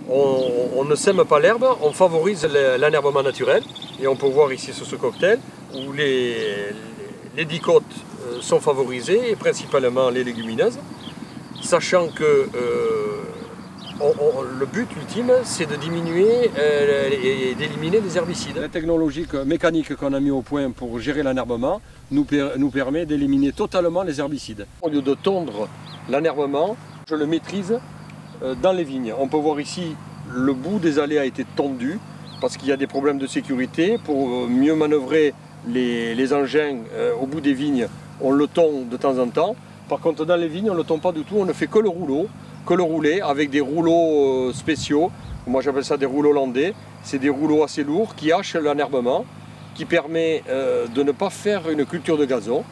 on ne sème pas l'herbe, on favorise l'enherbement naturel. Et on peut voir ici sur ce cocktail où les dicotes sont favorisées, et principalement les légumineuses, sachant que le but ultime, c'est de diminuer et d'éliminer les herbicides. La technologie mécanique qu'on a mis au point pour gérer l'enherbement nous permet d'éliminer totalement les herbicides. Au lieu de tondre l'enherbement, je le maîtrise dans les vignes. On peut voir ici, le bout des allées a été tondu parce qu'il y a des problèmes de sécurité. Pour mieux manœuvrer les engins au bout des vignes, on le tond de temps en temps. Par contre, dans les vignes, on ne le tond pas du tout, on ne fait que le rouler avec des rouleaux spéciaux. Moi, j'appelle ça des rouleaux landais. C'est des rouleaux assez lourds qui hachent l'enherbement, qui permet de ne pas faire une culture de gazon,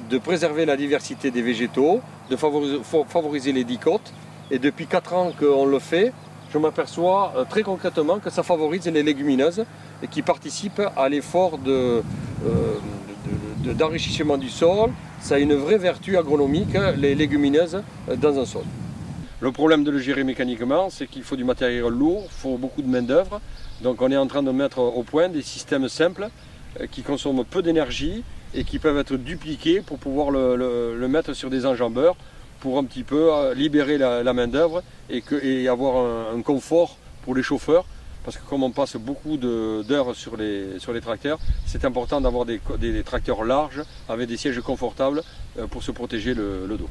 de préserver la diversité des végétaux, de favoriser les dicotes. Et depuis 4 ans qu'on le fait, je m'aperçois très concrètement que ça favorise les légumineuses et qui participent à l'effort d'enrichissement du sol. Ça a une vraie vertu agronomique, les légumineuses, dans un sol. Le problème de le gérer mécaniquement, c'est qu'il faut du matériel lourd, il faut beaucoup de main d'œuvre. Donc on est en train de mettre au point des systèmes simples qui consomment peu d'énergie et qui peuvent être dupliqués pour pouvoir le mettre sur des enjambeurs pour un petit peu libérer la main d'œuvre et avoir un confort pour les chauffeurs. Parce que comme on passe beaucoup d'heures sur les tracteurs, c'est important d'avoir des tracteurs larges avec des sièges confortables pour se protéger le dos.